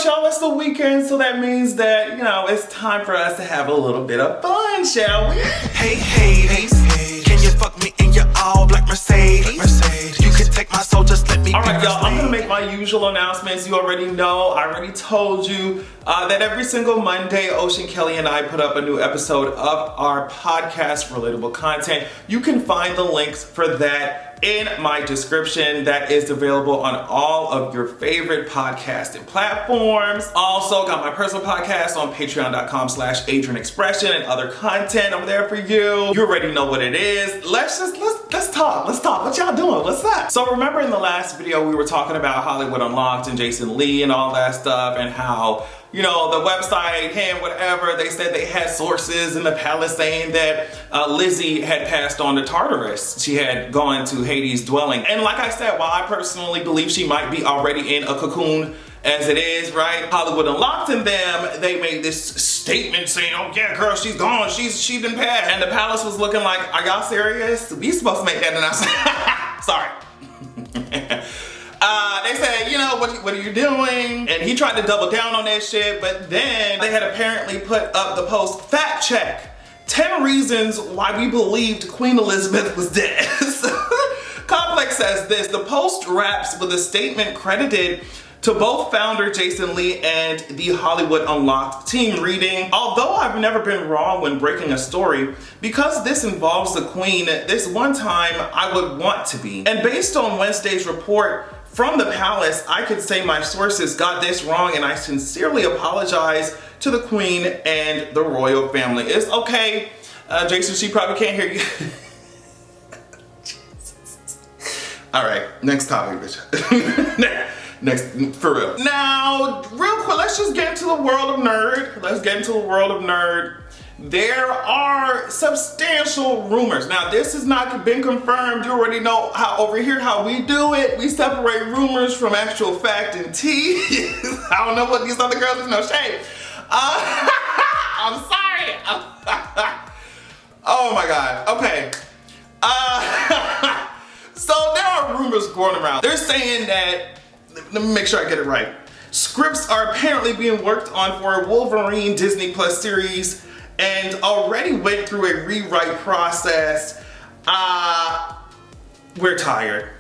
course, y'all, it's the weekend, so that means that, you know, it's time for us to have a little bit of fun, shall we? Hey, hey, can you fuck me in your all black Mercedes? You can take my soul, just let me. All right, y'all, I'm gonna make my usual announcements. You already know, I already told you that every single Monday, Ocean Kelly and I put up a new episode of our podcast, Relatable Content. You can find the links for that in my description. That is available on all of your favorite podcasting platforms. Also got my personal podcast on patreon.com/AdrianExpression and other content over there for you. You already know what it is. Let's talk. What y'all doing? What's up? So remember in the last video we were talking about Hollywood Unlocked and Jason Lee and all that stuff, and how, you know, the website, him, whatever, they said they had sources in the palace saying that Lizzy had passed on to Tartarus. She had gone to Hades' dwelling. And like I said, while I personally believe she might be already in a cocoon as it is, right? Hollywood Unlocked and them, they made this statement saying, oh yeah, girl, she's gone, she's been passed. And the palace was looking like, are y'all serious? We supposed to make that announcement. Sorry. They said, you know, what are you doing? And he tried to double down on that shit, but then they had apparently put up the post, fact check, 10 reasons why we believed Queen Elizabeth was dead. Complex says this, the post wraps with a statement credited to both founder Jason Lee and the Hollywood Unlocked team, reading, although I've never been wrong when breaking a story, because this involves the Queen, this one time I would want to be. And based on Wednesday's report from the palace, I could say my sources got this wrong, and I sincerely apologize to the Queen and the royal family. It's okay, Jason, she probably can't hear you. All right, next topic, bitch. Next, for real. Now, real quick, let's just get into the world of nerd. There are substantial rumors. Now, this has not been confirmed. You already know how over here, how we do it. We separate rumors from actual fact and tea. I don't know what these other girls is, no shame. I'm sorry. Oh my God, okay. So there are rumors going around. They're saying that, let me make sure I get it right. Scripts are apparently being worked on for a Wolverine Disney Plus series and already went through a rewrite process. We're tired.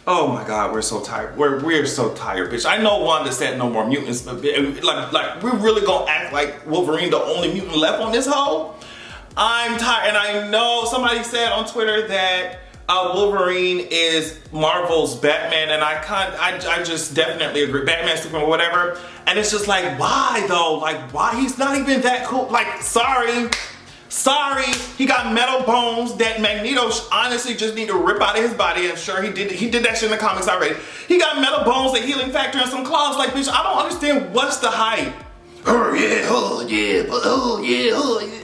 Oh my God, we're so tired. We're so tired, bitch. I know Wanda said no more mutants, but like we're really gonna act like Wolverine the only mutant left on this hoe? I'm tired, and I know somebody said on Twitter that Wolverine is Marvel's Batman, and I just definitely agree. Batman, Superman, whatever. And it's just like, why though? Like, why? He's not even that cool. Like, sorry, he got metal bones that Magneto honestly just need to rip out of his body. I'm sure he did that shit in the comics already. He got metal bones, a healing factor, and some claws. Like, bitch, I don't understand what's the hype. Oh yeah.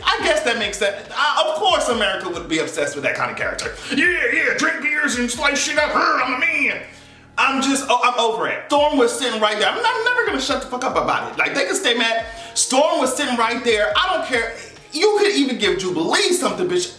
I guess that makes sense. Of course America would be obsessed with that kind of character. Yeah, drink beers and slice shit up. I'm a man. I'm over it. Storm was sitting right there. I'm never gonna shut the fuck up about it. Like, they can stay mad. Storm was sitting right there. I don't care. You could even give Jubilee something, bitch.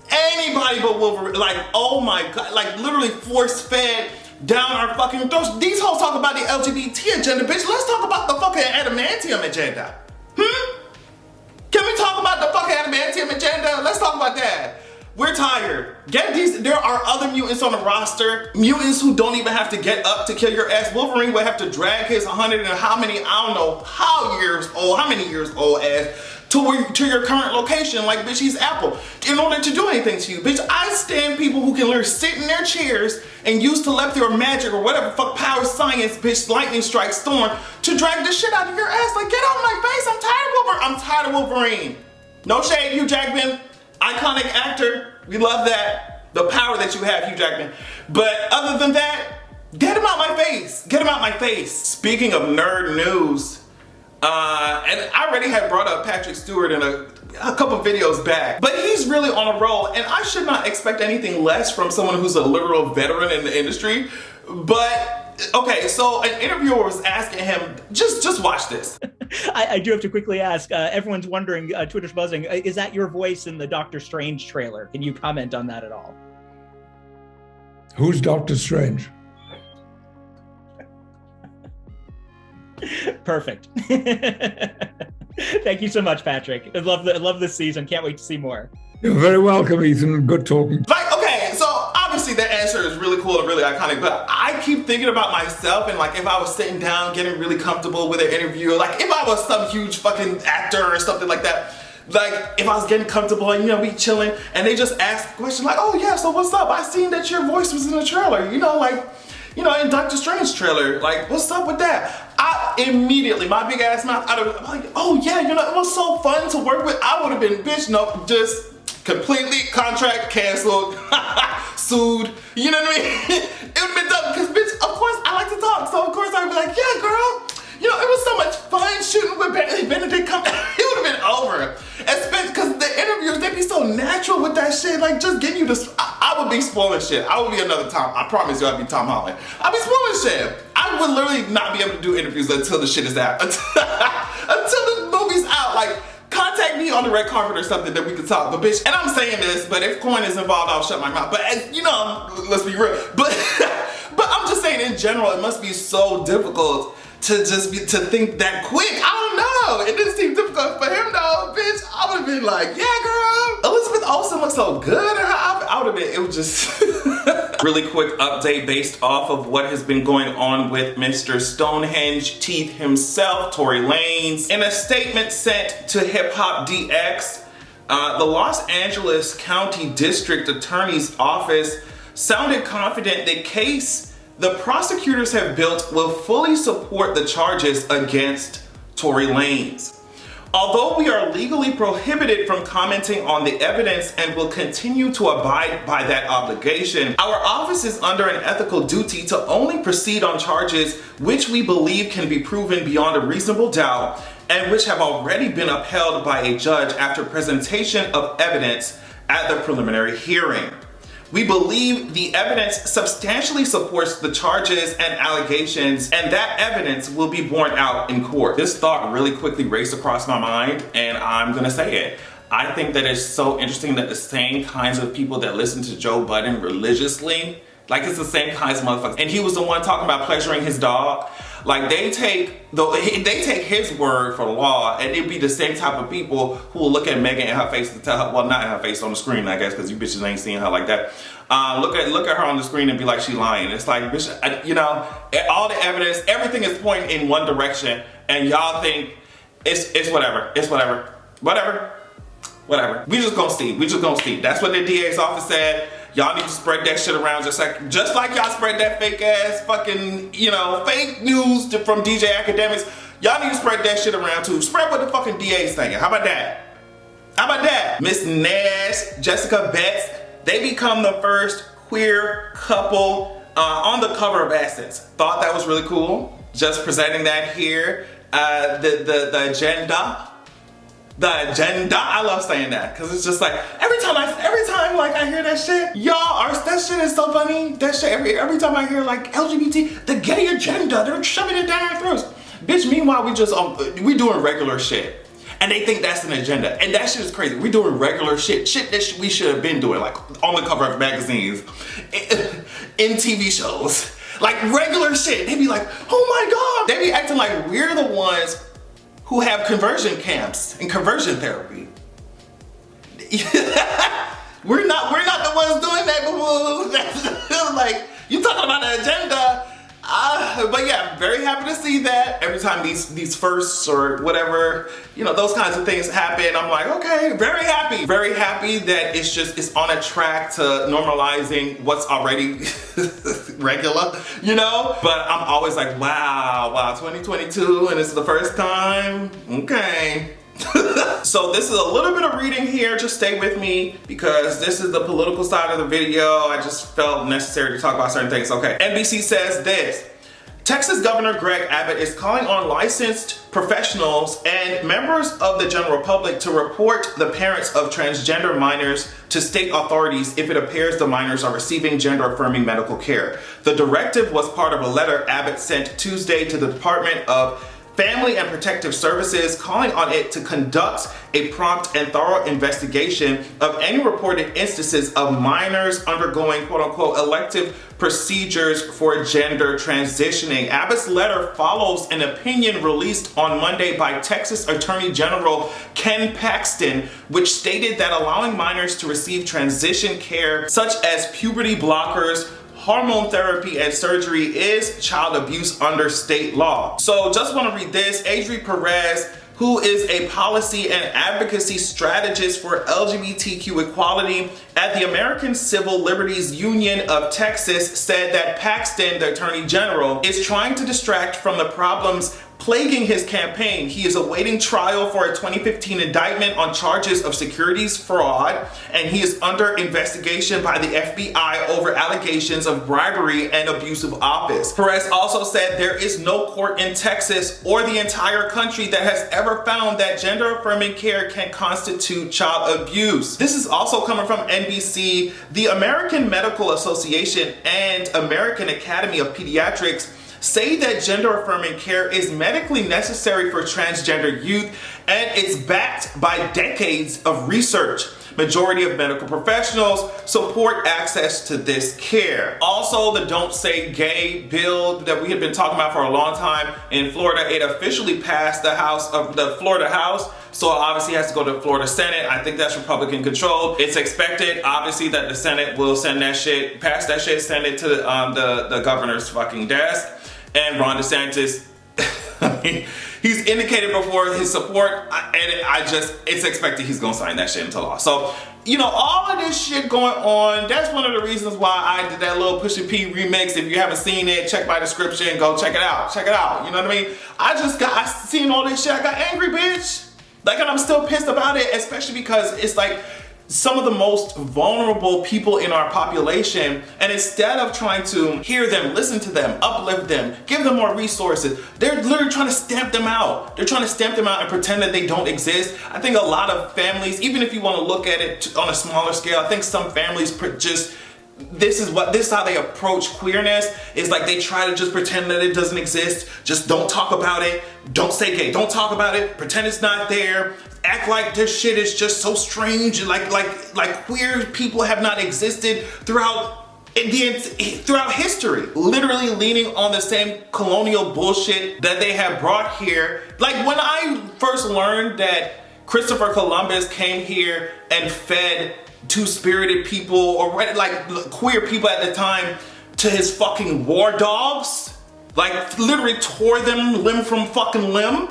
Anybody but Wolverine. Like, oh my God. Like, literally force-fed down our fucking throats. These hoes talk about the LGBT agenda, bitch. Let's talk about the fucking adamantium agenda. Can we talk about the fucking adamantium agenda? Let's talk about that. We're tired. There are other mutants on the roster. Mutants who don't even have to get up to kill your ass. Wolverine would have to drag his 100 and how many years old ass to your current location, like, bitch, he's Apple, in order to do anything to you. Bitch, I stand people who can literally sit in their chairs and use telepathy or magic or whatever fuck power science, bitch, lightning strike, storm, to drag the shit out of your ass. Like, get out of my face. I'm tired of Wolverine. No shade, Hugh Jackman, iconic actor. We love that. The power that you have, Hugh Jackman. But other than that, get him out my face. Get him out my face. Speaking of nerd news, and I already had brought up Patrick Stewart in a couple videos back, but he's really on a roll, and I should not expect anything less from someone who's a literal veteran in the industry. But okay, so an interviewer was asking him, just watch this. I do have to quickly ask, everyone's wondering, Twitter's buzzing, is that your voice in the Doctor Strange trailer? Can you comment on that at all? Who's Doctor Strange? Perfect. Thank you so much, Patrick. I love this season. Can't wait to see more. You're very welcome, Ethan. Good talking. Like, okay, so obviously that answer is really cool and really iconic, but I keep thinking about myself and like if I was sitting down getting really comfortable with an interview, like if I was some huge fucking actor or something like that, like if I was getting comfortable and we chilling and they just ask a question like, oh yeah, so what's up? I seen that your voice was in the trailer, in Doctor Strange trailer, like what's up with that? I immediately, my big ass mouth, I'm like, oh yeah, it was so fun to work with. I would have been, bitch, no, just completely contract canceled, sued, you know what I mean? It would have been done because, bitch, of course I like to talk, so of course I'd be like, yeah, girl, it was so much fun shooting with Benedict Cumberbatch. It would have been over, especially because the interviews, they'd be so natural with that shit, like just getting you to, I would be spoiling shit. I would be another Tom, I promise you I'd be Tom Holland. I'd be spoiling shit. I would literally not be able to do interviews until the shit is out, until the movie's out, like, contact me on the red carpet or something that we could talk. But bitch, and I'm saying this, but if coin is involved, I'll shut my mouth. But let's be real. But I'm just saying in general, it must be so difficult to think that quick. I don't know. It didn't seem difficult for him though, bitch. I would have been like, yeah, girl. Elizabeth Olsen looks so good. I would have been, it was just really quick update based off of what has been going on with Mr. Stonehenge Teeth himself, Tory Lanez. In a statement sent to Hip Hop DX, the Los Angeles County District Attorney's Office sounded confident the case the prosecutors have built will fully support the charges against Tory Lanez. Although we are legally prohibited from commenting on the evidence and will continue to abide by that obligation, our office is under an ethical duty to only proceed on charges which we believe can be proven beyond a reasonable doubt and which have already been upheld by a judge after presentation of evidence at the preliminary hearing. We believe the evidence substantially supports the charges and allegations, and that evidence will be borne out in court. This thought really quickly raced across my mind, and I'm gonna say it. I think that it's so interesting that the same kinds of people that listen to Joe Budden religiously, like it's the same kinds of motherfuckers. And he was the one talking about pleasuring his dog. Like they take his word for law, and it'd be the same type of people who will look at Megan in her face and tell her, well, not in her face, on the screen, I guess, because you bitches ain't seeing her like that. Look at her on the screen and be like, she lying. It's like, bitch, all the evidence, everything is pointing in one direction, and y'all think it's whatever. It's whatever. Whatever. We just gonna see. That's what the DA's office said. Y'all need to spread that shit around just like y'all spread that fake ass fucking, fake news from DJ Academics. Y'all need to spread that shit around too. Spread what the fucking DA's thinking. How about that? Miss Nash, Jessica Betts, they become the first queer couple on the cover of Essence. Thought that was really cool. Just presenting that here. The agenda. The agenda. I love saying that because it's just like every time like I hear that shit, that shit is so funny. That shit every time I hear like LGBT, the gay agenda, they're shoving it down our throats. Bitch, meanwhile we doing regular shit. And they think that's an agenda. And that shit is crazy. We doing regular shit. Shit that we should have been doing, like on the cover of magazines, in TV shows. Like regular shit. They be like, oh my God. They be acting like we're the ones who have conversion camps and conversion therapy. We're not the ones doing that, boo-boo. Like, you talking about the agenda. But yeah, very happy to see that. Every time these firsts or whatever, those kinds of things happen, I'm like, okay, very happy. Very happy that it's on a track to normalizing what's already regular, But I'm always like, wow, 2022 and it's the first time, okay. So this is a little bit of reading here, just stay with me because this is the political side of the video. I just felt necessary to talk about certain things. Okay, NBC says this. Texas Governor Greg Abbot is calling on licensed professionals and members of the general public to report the parents of transgender minors to state authorities if it appears the minors are receiving gender-affirming medical care. The directive was part of a letter Abbott sent Tuesday to the Department of Family and Protective Services, calling on it to conduct a prompt and thorough investigation of any reported instances of minors undergoing quote-unquote elective procedures for gender transitioning. Abbott's letter follows an opinion released on Monday by Texas Attorney General Ken Paxton, which stated that allowing minors to receive transition care such as puberty blockers, hormone therapy, and surgery is child abuse under state law. So just want to read this. Adri Perez, who is a policy and advocacy strategist for LGBTQ equality at the American Civil Liberties Union of Texas, said that Paxton, the Attorney General, is trying to distract from the problems plaguing his campaign. He is awaiting trial for a 2015 indictment on charges of securities fraud, and he is under investigation by the FBI over allegations of bribery and abuse of office. Perez also said there is no court in Texas or the entire country that has ever found that gender-affirming care can constitute child abuse. This is also coming from NBC. The American Medical Association and American Academy of Pediatrics say that gender-affirming care is medically necessary for transgender youth, and it's backed by decades of research. Majority of medical professionals support access to this care. Also, the Don't Say Gay bill that we have been talking about for a long time in Florida, it officially passed the Florida House. So obviously it has to go to the Florida Senate. I think that's Republican controlled. It's expected, obviously, that the Senate will send that shit, pass that shit, send it to the governor's fucking desk. And Ron DeSantis, he's indicated before his support, it's expected he's gonna sign that shit into law. So, you know, all of this shit going on, that's one of the reasons why I did that little Pusha P remix. If you haven't seen it, check my description, go check it out, you know what I mean? I seen all this shit, I got angry, bitch. Like, and I'm still pissed about it, especially because it's like, some of the most vulnerable people in our population, and instead of trying to hear them, listen to them, uplift them, give them more resources, they're literally trying to stamp them out. They're trying to stamp them out and pretend that they don't exist. I think a lot of families, even if you want to look at it on a smaller scale, I think some families just, this is how they approach queerness, is like they try to just pretend that it doesn't exist. Just don't talk about it. Don't say gay. Don't talk about it. Pretend it's not there. Act like this shit is just so strange, and like queer people have not existed throughout history. Literally leaning on the same colonial bullshit that they have brought here. Like when I first learned that Christopher Columbus came here and fed two-spirited people, or like queer people at the time, to his fucking war dogs, like literally tore them limb from fucking limb.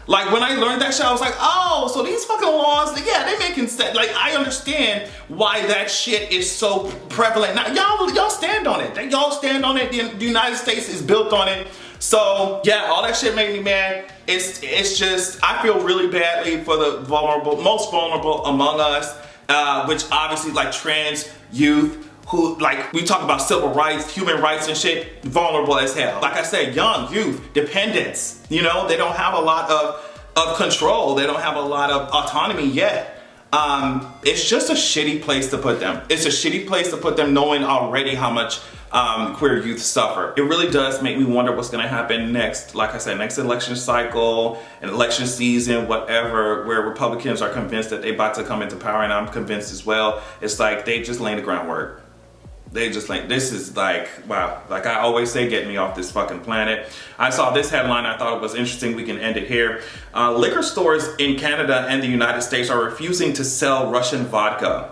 Like when I learned that shit, I was like, oh, so these fucking laws, yeah, they making sense. Like I understand why that shit is so prevalent. Now y'all stand on it. Y'all stand on it. The United States is built on it. So yeah, all that shit made me mad. It's just, I feel really badly for the most vulnerable among us, which obviously like trans youth, who, like, we talk about civil rights, human rights and shit, vulnerable as hell. Like I said, young, youth, dependents, you know, they don't have a lot of control. They don't have a lot of autonomy yet. It's just a shitty place to put them. It's a shitty place to put them knowing already how much queer youth suffer. It really does make me wonder what's gonna happen next. Like I said, next election cycle, an election season, whatever, where Republicans are convinced that they're about to come into power, and I'm convinced as well. It's like they just laying the groundwork. They just like, this is like, wow. Like I always say, get me off this fucking planet. I saw this headline, I thought it was interesting. We can end it here. Liquor stores in Canada and the United States are refusing to sell Russian vodka.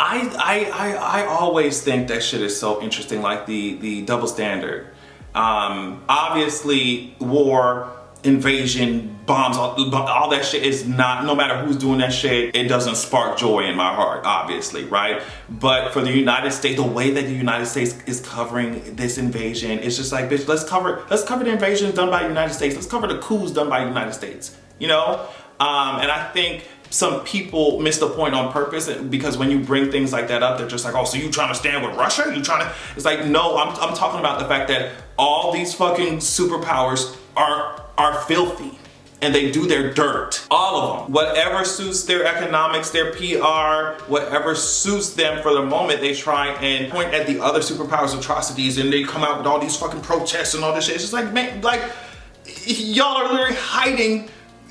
I always think that shit is so interesting, like the double standard. Obviously, war, invasion, bombs, all that shit is not, no matter who's doing that shit, it doesn't spark joy in my heart, obviously, right? But for the United States, the way that the United States is covering this invasion, it's just like, bitch, let's cover the invasions done by the United States. Let's cover the coups done by the United States, you know? And I think some people miss the point on purpose, because when you bring things like that up, they're just like, oh, so you trying to stand with Russia? You trying to, it's like, no, I'm talking about the fact that all these fucking superpowers are filthy, and they do their dirt, all of them. Whatever suits their economics, their PR, whatever suits them for the moment, they try and point at the other superpowers' atrocities, and they come out with all these fucking protests and all this shit. It's just like, man, like, y'all are literally hiding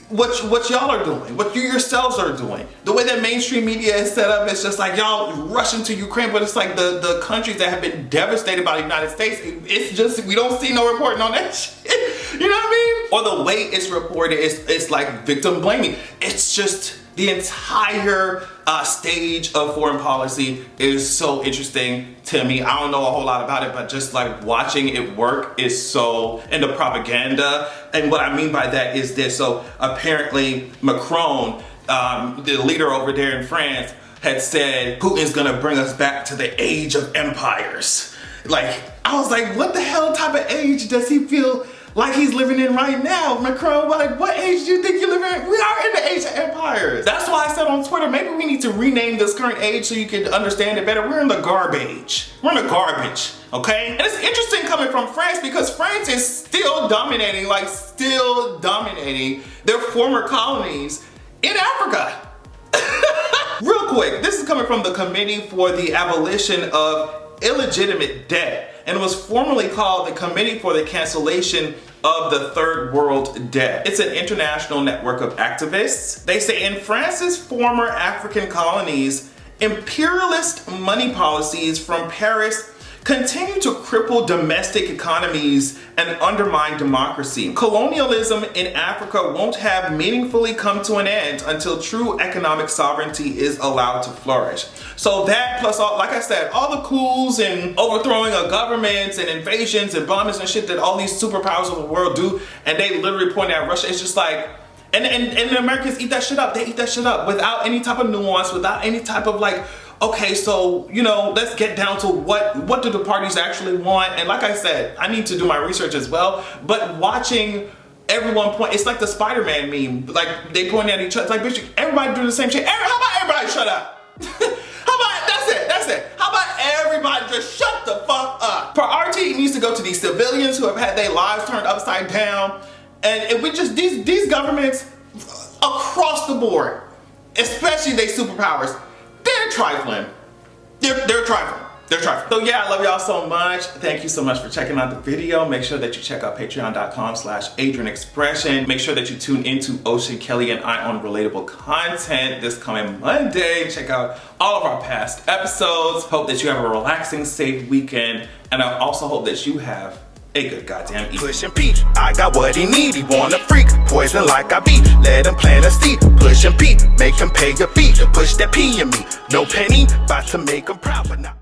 what y'all are doing, what you yourselves are doing. The way that mainstream media is set up, it's just like y'all rushing to Ukraine, but it's like the countries that have been devastated by the United States, it's just, we don't see no reporting on that shit. You know what I mean? Or the way it's reported, it's like victim blaming. It's just, the entire stage of foreign policy is so interesting to me. I don't know a whole lot about it, but just like watching it work is so, and the propaganda. And what I mean by that is this. So apparently Macron, the leader over there in France, had said Putin's gonna bring us back to the age of empires. Like, I was like, what the hell type of age does he feel like he's living in right now? Macron, like, what age do you think you're living in? We are in the age of empires. That's why I said on Twitter, maybe we need to rename this current age so you can understand it better. We're in the garbage. We're in the garbage, okay? And it's interesting coming from France because France is still dominating, like still dominating their former colonies in Africa. Real quick, this is coming from the Committee for the Abolition of Illegitimate Debt, and it was formerly called the Committee for the Cancellation of the Third World Debt. It's an international network of activists. They say in France's former African colonies, imperialist money policies from Paris continue to cripple domestic economies and undermine democracy. Colonialism in Africa won't have meaningfully come to an end until true economic sovereignty is allowed to flourish. So that plus all, like I said, all the coups and overthrowing of governments and invasions and bombings and shit that all these superpowers of the world do, and they literally point at Russia, it's just like, and the Americans eat that shit up. They eat that shit up without any type of nuance, without any type of like, okay, so, you know, let's get down to what do the parties actually want? And like I said, I need to do my research as well, but watching everyone point, it's like the Spider-Man meme, like they point at each other, it's like, bitch, everybody do the same shit. How about everybody shut up? How about, that's it. How about everybody just shut the fuck up? Priority needs to go to these civilians who have had their lives turned upside down. And we just, these governments across the board, especially they superpowers, they're trifling. They're trifling. They're trifling. So yeah, I love y'all so much. Thank you so much for checking out the video. Make sure that you check out patreon.com/AdrianExpression. Make sure that you tune into Ocean, Kelly, and I on relatable content this coming Monday. Check out all of our past episodes. Hope that you have a relaxing, safe weekend. And I also hope that you have a good goddamn evening. Pushing P, I got what he need. He want a freak, poison like I be. Let him plant a seed. Pushing P, make him pay your fee to push that P in me. No penny, about to make him proud, but not.